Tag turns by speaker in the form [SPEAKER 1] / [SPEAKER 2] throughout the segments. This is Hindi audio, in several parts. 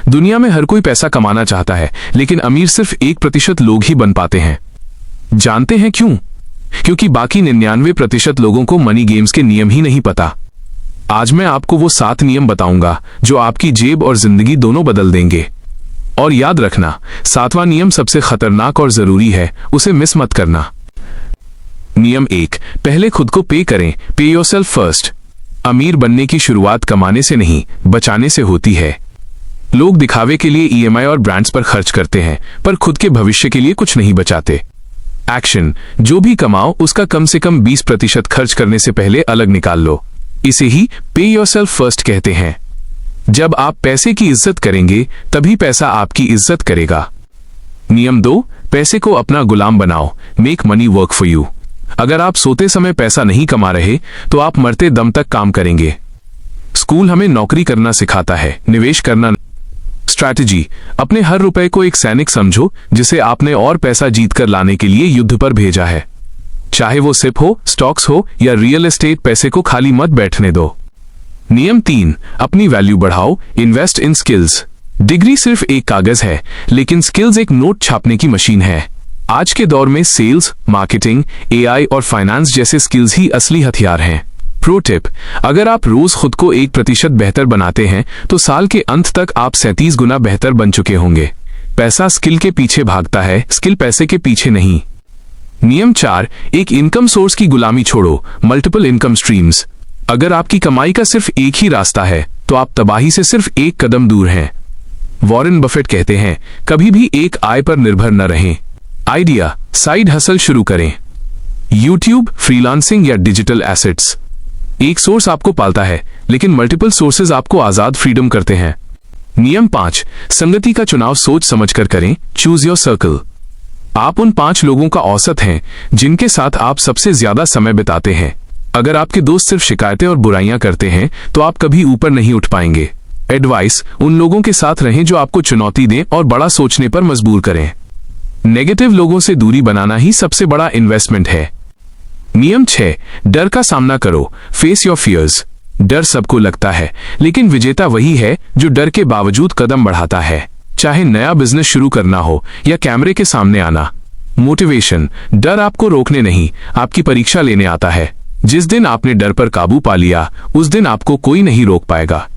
[SPEAKER 1] दुनिया में हर कोई पैसा कमाना चाहता है, लेकिन अमीर सिर्फ 1% लोग ही बन पाते हैं। जानते हैं क्यों? क्योंकि बाकी 99% लोगों को मनी गेम्स के नियम ही नहीं पता। आज मैं आपको वो 7 नियम बताऊंगा जो आपकी जेब और जिंदगी दोनों बदल देंगे। और याद रखना, 7वां नियम सबसे खतरनाक और जरूरी है, उसे मिस मत करना। नियम 1, पहले खुद को पे करें। पे योरसेल्फ फर्स्ट। अमीर बनने की शुरुआत कमाने से नहीं, बचाने से होती है। लोग दिखावे के लिए EMI और ब्रांड्स पर खर्च करते हैं, पर खुद के भविष्य के लिए कुछ नहीं बचाते। एक्शन, जो भी कमाओ उसका कम से कम 20% खर्च करने से पहले अलग निकाल लो। इसे ही पे योरसेल्फ फर्स्ट कहते हैं। जब आप पैसे की इज्जत करेंगे, तभी पैसा आपकी इज्जत करेगा। नियम 2, पैसे को अपना गुलाम बनाओ। Make money work for you. अगर आप सोते समय पैसा नहीं कमा रहे, तो आप मरते दम तक काम करेंगे। स्कूल हमें नौकरी करना सिखाता है, निवेश करना। स्ट्रैटेजी, अपने हर रुपए को एक सैनिक समझो जिसे आपने और पैसा जीतकर लाने के लिए युद्ध पर भेजा है। चाहे वो सिप हो, स्टॉक्स हो या रियल एस्टेट, पैसे को खाली मत बैठने दो। नियम 3, अपनी वैल्यू बढ़ाओ। Invest in skills. डिग्री सिर्फ एक कागज है, लेकिन स्किल्स एक नोट छापने की मशीन है। आज के दौर में सेल्स, मार्केटिंग, AI और फाइनेंस जैसे स्किल्स ही असली हथियार हैं। प्रो टिप, अगर आप रोज खुद को 1% बेहतर बनाते हैं, तो साल के अंत तक आप 37 गुना बेहतर बन चुके होंगे। पैसा स्किल के पीछे भागता है, स्किल पैसे के पीछे नहीं। नियम 4, एक इनकम सोर्स की गुलामी छोड़ो। Multiple income streams. अगर आपकी कमाई का सिर्फ एक ही रास्ता है, तो आप तबाही से सिर्फ एक कदम दूर हैं। वॉरेन बफेट कहते हैं, कभी भी एक आय पर निर्भर न रहें। आइडिया, साइड हसल शुरू करें। यूट्यूब, फ्रीलांसिंग या डिजिटल एसेट्स। एक सोर्स आपको पालता है, लेकिन मल्टीपल सोर्सेज आपको आजाद फ्रीडम करते हैं। नियम 5, संगति का चुनाव सोच समझकर करें। Choose your circle. आप उन 5 लोगों का औसत हैं जिनके साथ आप सबसे ज्यादा समय बिताते हैं। अगर आपके दोस्त सिर्फ शिकायतें और बुराइयां करते हैं, तो आप कभी ऊपर नहीं उठ पाएंगे। एडवाइस, उन लोगों के साथ रहें जो आपको चुनौती दें और बड़ा सोचने पर मजबूर करें। नेगेटिव लोगों से दूरी बनाना ही सबसे बड़ा इन्वेस्टमेंट है। नियम 6, डर का सामना करो। Face your fears. डर सबको लगता है, लेकिन विजेता वही है जो डर के बावजूद कदम बढ़ाता है। चाहे नया बिजनेस शुरू करना हो या कैमरे के सामने आना। मोटिवेशन, डर आपको रोकने नहीं, आपकी परीक्षा लेने आता है। जिस दिन आपने डर पर काबू पा लिया, उस दिन आपको कोई नहीं रोक पाएगा।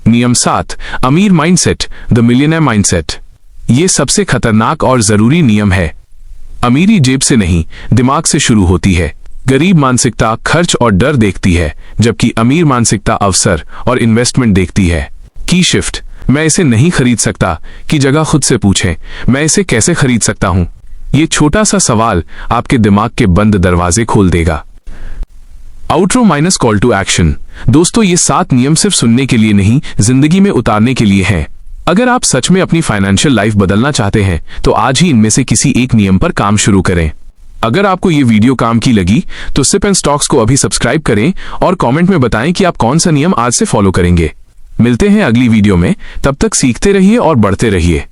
[SPEAKER 1] नियम 7, अमीर माइंडसेट, द मिलियनेयर माइंडसेट। ये सबसे खतरनाक और जरूरी नियम है। अमीरी जेब से नहीं, दिमाग से शुरू होती है। गरीब मानसिकता खर्च और डर देखती है, जबकि अमीर मानसिकता अवसर और इन्वेस्टमेंट देखती है। की शिफ्ट, मैं इसे नहीं खरीद सकता की जगह खुद से पूछें, मैं इसे कैसे खरीद सकता हूं। ये छोटा सा सवाल आपके दिमाग के बंद दरवाजे खोल देगा। Outro minus call to action. दोस्तों, ये 7 नियम सिर्फ सुनने के लिए नहीं, जिंदगी में उतारने के लिए हैं। अगर आप सच में अपनी फाइनेंशियल लाइफ बदलना चाहते हैं, तो आज ही इनमें से किसी एक नियम पर काम शुरू करें। अगर आपको ये वीडियो काम की लगी, तो सिप एंड स्टॉक्स को अभी सब्सक्राइब करें और कमेंट में बताएं कि आप कौन सा नियम आज से फॉलो करेंगे। मिलते हैं अगली वीडियो में, तब तक सीखते रहिए और बढ़ते रहिए।